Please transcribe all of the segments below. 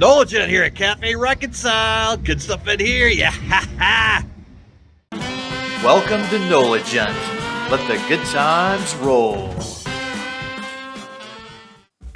Nolan here at Café Reconcile. Good stuff in here, yeah, ha ha! Welcome to Nolan. Let the good times roll.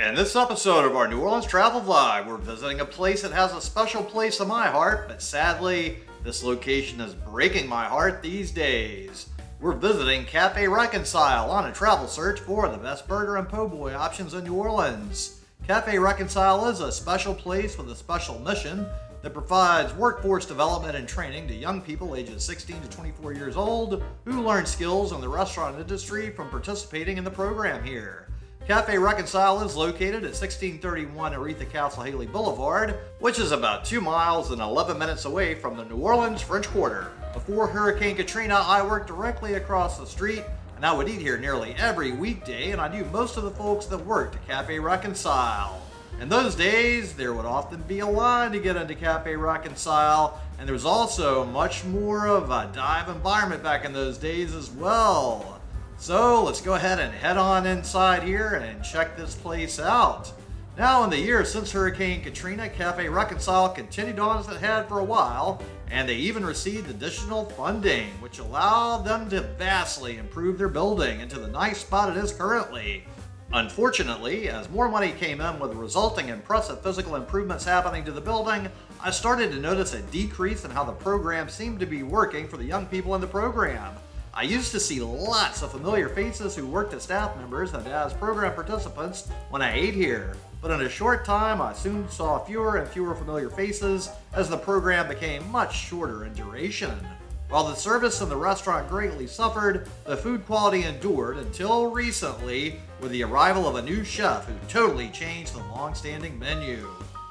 In this episode of our New Orleans travel vlog, we're visiting a place that has a special place in my heart, but sadly, this location is breaking my heart these days. We're visiting Café Reconcile on a travel search for the best burger and po' boy options in New Orleans. Café Reconcile is a special place with a special mission that provides workforce development and training to young people ages 16 to 24 years old who learn skills in the restaurant industry from participating in the program here. Café Reconcile is located at 1631 Oretha Castle Haley Boulevard, which is about 2 miles and 11 minutes away from the New Orleans French Quarter. Before Hurricane Katrina, I worked directly across the street, and I would eat here nearly every weekday, and I knew most of the folks that worked at Café Reconcile. In those days, there would often be a line to get into Café Reconcile, and there was also much more of a dive environment back in those days as well. So let's go ahead and head on inside here and check this place out. Now, in the years since Hurricane Katrina, Café Reconcile continued on as it had for a while, and they even received additional funding, which allowed them to vastly improve their building into the nice spot it is currently. Unfortunately, as more money came in with the resulting impressive physical improvements happening to the building, I started to notice a decrease in how the program seemed to be working for the young people in the program. I used to see lots of familiar faces who worked as staff members and as program participants when I ate here, but in a short time I soon saw fewer and fewer familiar faces as the program became much shorter in duration. While the service in the restaurant greatly suffered, the food quality endured until recently with the arrival of a new chef who totally changed the long-standing menu.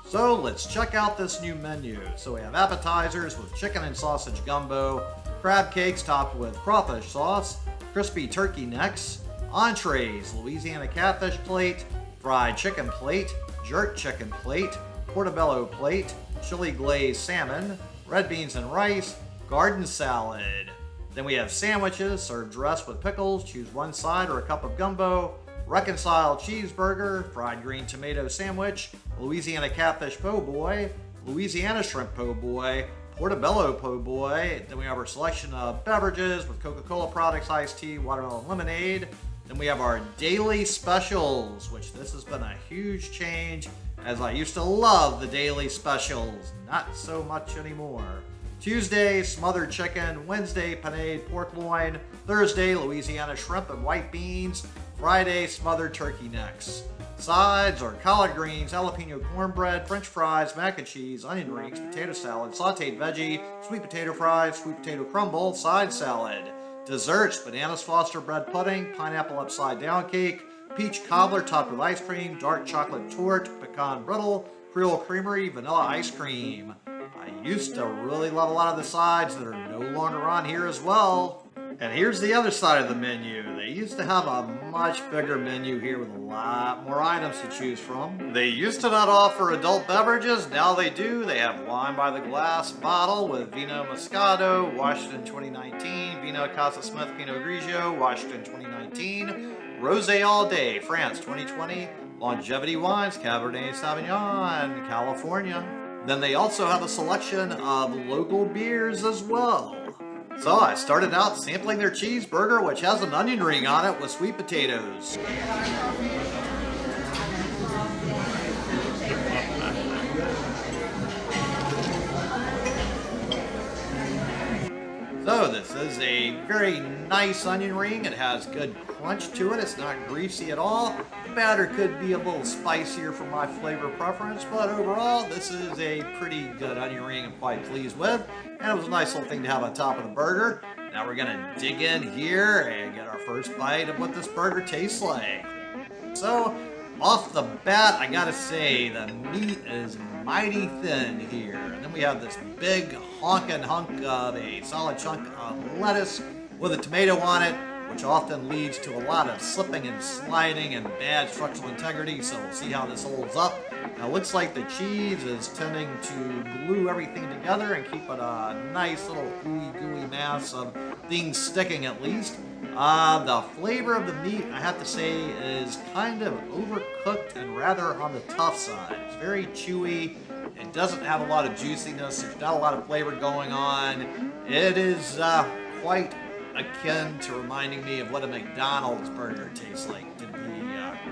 So let's check out this new menu. So we have appetizers with chicken and sausage gumbo, crab cakes topped with crawfish sauce, crispy turkey necks, entrees, Louisiana catfish plate, fried chicken plate, jerk chicken plate, portobello plate, chili glazed salmon, red beans and rice, garden salad. Then we have sandwiches served dressed with pickles, choose one side or a cup of gumbo, Reconcile cheeseburger, fried green tomato sandwich, Louisiana catfish po' boy, Louisiana shrimp po' boy, portobello po' boy. Then we have our selection of beverages with Coca-Cola products, iced tea, watermelon lemonade. Then we have our daily specials, which this has been a huge change as I used to love the daily specials, not so much anymore. Tuesday, smothered chicken. Wednesday, panade pork loin. Thursday, Louisiana shrimp and white beans. Friday, smothered turkey necks. Sides are collard greens, jalapeno cornbread, french fries, mac and cheese, onion rings, potato salad, sauteed veggie, sweet potato fries, sweet potato crumble, side salad. Desserts, bananas foster bread pudding, pineapple upside down cake, peach cobbler topped with ice cream, dark chocolate torte, pecan brittle, Creole creamery, vanilla ice cream. I used to really love a lot of the sides that are no longer on here as well. And here's the other side of the menu. They used to have a much bigger menu here with a lot more items to choose from. They used to not offer adult beverages, now they do. They have wine by the glass bottle with Vino Moscato, Washington 2019, Vino Casa Smith Pinot Grigio, Washington 2019, Rosé All Day, France 2020, Longevity Wines, Cabernet Sauvignon, California. Then they also have a selection of local beers as well. So I started out sampling their cheeseburger, which has an onion ring on it with sweet potatoes. So this is a very nice onion ring. It has good crunch to it. It's not greasy at all. The batter could be a little spicier for my flavor preference, but overall this is a pretty good onion ring I'm quite pleased with. And it was a nice little thing to have on top of the burger. Now we're gonna dig in here and get our first bite of what this burger tastes like. So off the bat, I gotta say the meat is mighty thin here. And then we have this big honking hunk of a solid chunk of lettuce with a tomato on it, which often leads to a lot of slipping and sliding and bad structural integrity, so we'll see how this holds up. Now it looks like the cheese is tending to glue everything together and keep it a nice little gooey mass of things sticking at least. The flavor of the meat, I have to say, is kind of overcooked and rather on the tough side. It's very chewy, It doesn't have a lot of juiciness. There's not a lot of flavor going on. It is quite akin to reminding me of what a McDonald's burger tastes like, to be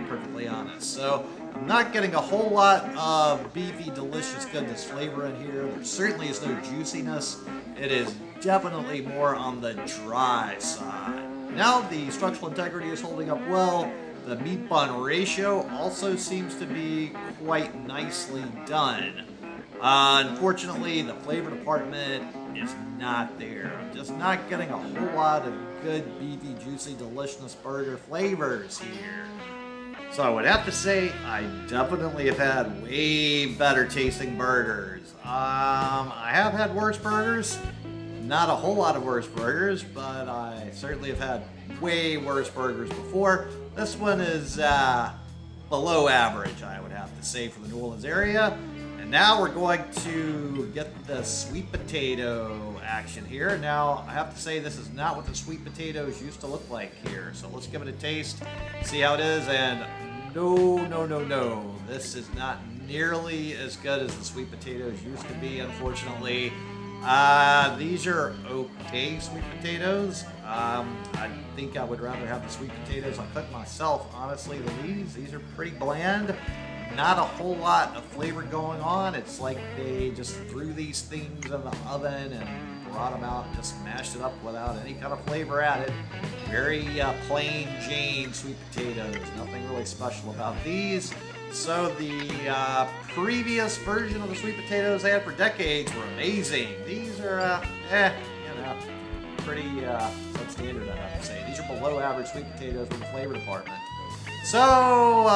perfectly honest. So I'm not getting a whole lot of beefy, delicious goodness flavor in here. There certainly is no juiciness. It is definitely more on the dry side. Now the structural integrity is holding up well. The meat bun ratio also seems to be quite nicely done. Unfortunately, the flavor department is not there. I'm just not getting a whole lot of good, beefy, juicy, delicious burger flavors here. So I would have to say I definitely have had way better tasting burgers. I have had worse burgers. Not a whole lot of worse burgers, but I certainly have had way worse burgers before. This one is below average, I would have to say, for the New Orleans area. And now we're going to get the sweet potato action here. Now, I have to say this is not what the sweet potatoes used to look like here. So let's give it a taste, see how it is. And no. This is not nearly as good as the sweet potatoes used to be, unfortunately. These are okay sweet potatoes. I think I would rather have the sweet potatoes I cook myself, honestly, than these. These are pretty bland. Not a whole lot of flavor going on. It's like they just threw these things in the oven and brought them out and just mashed it up without any kind of flavor added. Very plain Jane sweet potatoes. Nothing really special about these. So the previous version of the sweet potatoes I had for decades were amazing. These are, pretty substandard, I have to say. These are below average sweet potatoes from the flavor department. So,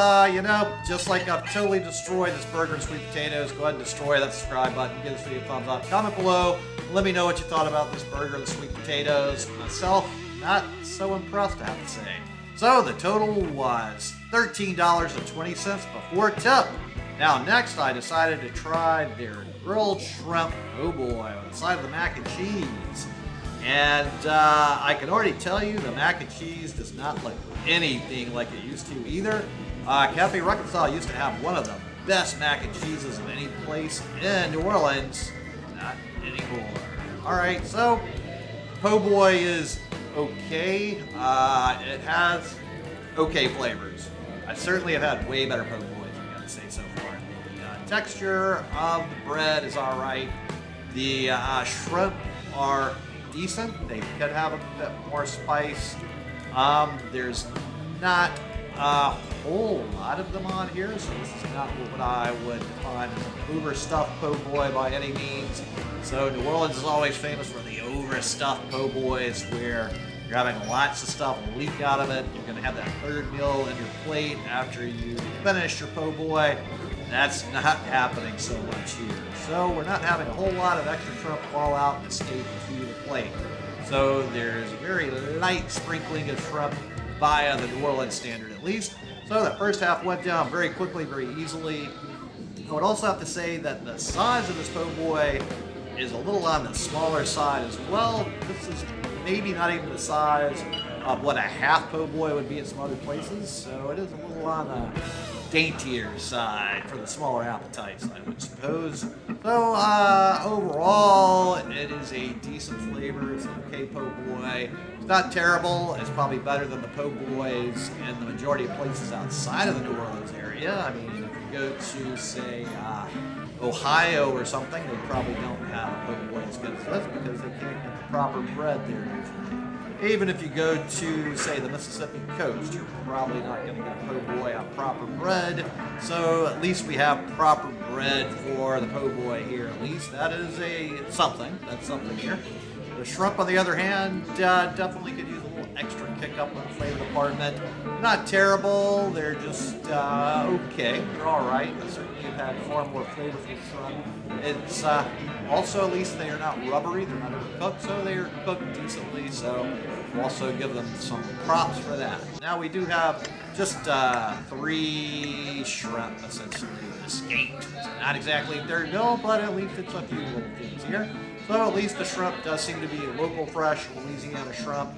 just like I've totally destroyed this burger and sweet potatoes, go ahead and destroy that subscribe button, give this video a thumbs up, comment below, let me know what you thought about this burger and the sweet potatoes. Myself, not so impressed, I have to say. So, the total was $13.20 before tip. Now, next I decided to try their grilled shrimp po' boy on the side of the mac and cheese. And I can already tell you the mac and cheese does not look anything like it used to either. Café Reconcile used to have one of the best mac and cheeses of any place in New Orleans. Not anymore. Alright, so po' boy is okay. It has okay flavors. I certainly have had way better po' boys, I gotta say so far. The texture of the bread is alright. The shrimp are decent. They could have a bit more spice. There's not a whole lot of them on here, so this is not what I would define as an overstuffed po' boy by any means. So New Orleans is always famous for the overstuffed po' boys, where you're having lots of stuff leak out of it. You're going to have that third meal in your plate after you finish your po' boy. That's not happening so much here. So we're not having a whole lot of extra shrimp fall out and escape to the plate. So there's a very light sprinkling of shrimp via the New Orleans standard at least. So that first half went down very quickly, very easily. I would also have to say that the size of this po' boy is a little on the smaller side as well. This is maybe not even the size of what a half po' boy would be at some other places. So it is a little on the daintier side for the smaller appetites, I would suppose. So overall, it is a decent flavor. It's an okay po' boy. It's not terrible. It's probably better than the po' boys in the majority of places outside of the New Orleans area. I mean, if you go to, say, Ohio or something, they probably don't have a po' boy as good as this because they can't get the proper bread there usually. Even if you go to, say, the Mississippi coast, you're probably not going to get a po' boy on proper bread. So at least we have proper bread for the po' boy here. At least that is something. That's something here. The shrimp, on the other hand, definitely could use a little extra kick up on the flavor department. Not terrible. They're just okay. They're all right. I certainly have had far more flavorful shrimp. It's also, at least they are not rubbery. They're not overcooked, so they are cooked decently. So we'll also give them some props for that. Now we do have just 3 shrimp essentially escaped. It's not exactly third mill, but at least it's a few little things here. So at least the shrimp does seem to be local, fresh Louisiana shrimp.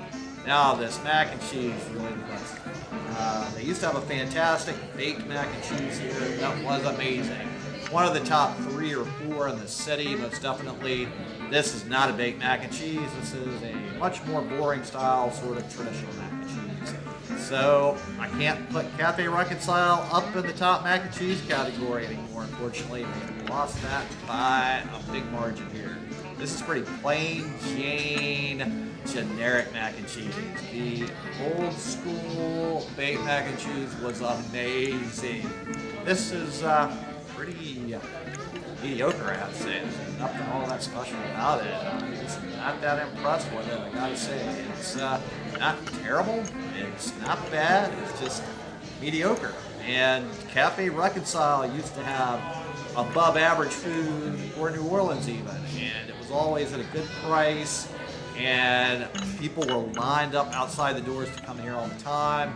Now this mac and cheese really was. They used to have a fantastic baked mac and cheese here. That was amazing. one of the top 3 or 4 in the city, most definitely. This is not a baked mac and cheese. This is a much more boring style, sort of traditional mac and cheese. So I can't put Café Reconcile up in the top mac and cheese category anymore. Unfortunately, they lost that by a big margin here. This is pretty plain Jane, generic mac and cheese. The old school baked mac and cheese was amazing. This is pretty mediocre, I have to say. There's nothing all that special about it. I'm just not that impressed with it, I gotta say. It's not terrible, it's not bad, it's just mediocre. And Café Reconcile used to have above average food for New Orleans even, and it was always at a good price, and people were lined up outside the doors to come here all the time.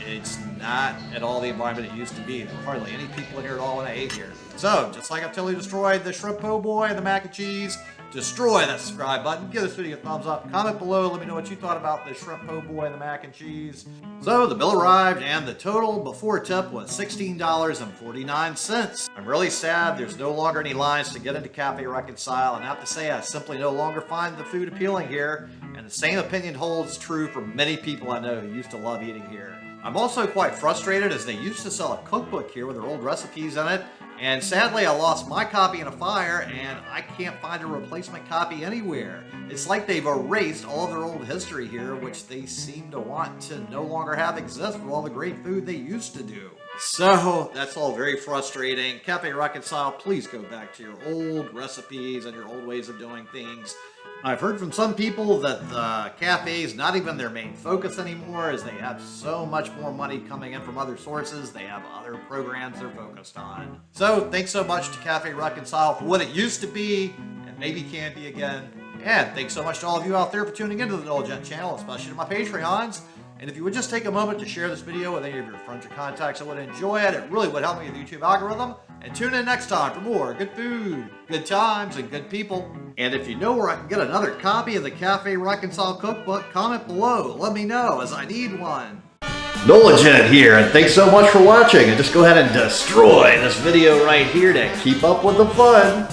It's not at all the environment it used to be. There were hardly any people here at all when I ate here. So, just like I've totally destroyed the shrimp po' boy and the mac and cheese, destroy that subscribe button, give this video a thumbs up, comment below, let me know what you thought about the shrimp po' boy and the mac and cheese. So, the bill arrived and the total before tip was $16.49. I'm really sad there's no longer any lines to get into Café Reconcile, and I have to say I simply no longer find the food appealing here, and the same opinion holds true for many people I know who used to love eating here. I'm also quite frustrated as they used to sell a cookbook here with their old recipes in it, and sadly I lost my copy in a fire and I can't find a replacement copy anywhere. It's like they've erased all of their old history here, which they seem to want to no longer have exist with all the great food they used to do. So that's all very frustrating. Café Reconcile, please go back to your old recipes and your old ways of doing things. I've heard from some people that the cafe is not even their main focus anymore, as they have so much more money coming in from other sources. They have other programs they're focused on. So thanks so much to Café Reconcile for what it used to be and maybe can be again. And thanks so much to all of you out there for tuning into the Indulgent channel, especially to my Patreons. And if you would just take a moment to share this video with any of your friends or contacts that would enjoy it, it really would help me with the YouTube algorithm. And tune in next time for more good food, good times, and good people. And if you know where I can get another copy of the Café Reconcile cookbook, comment below. Let me know, as I need one. Indulgent here, and thanks so much for watching. And just go ahead and destroy this video right here to keep up with the fun.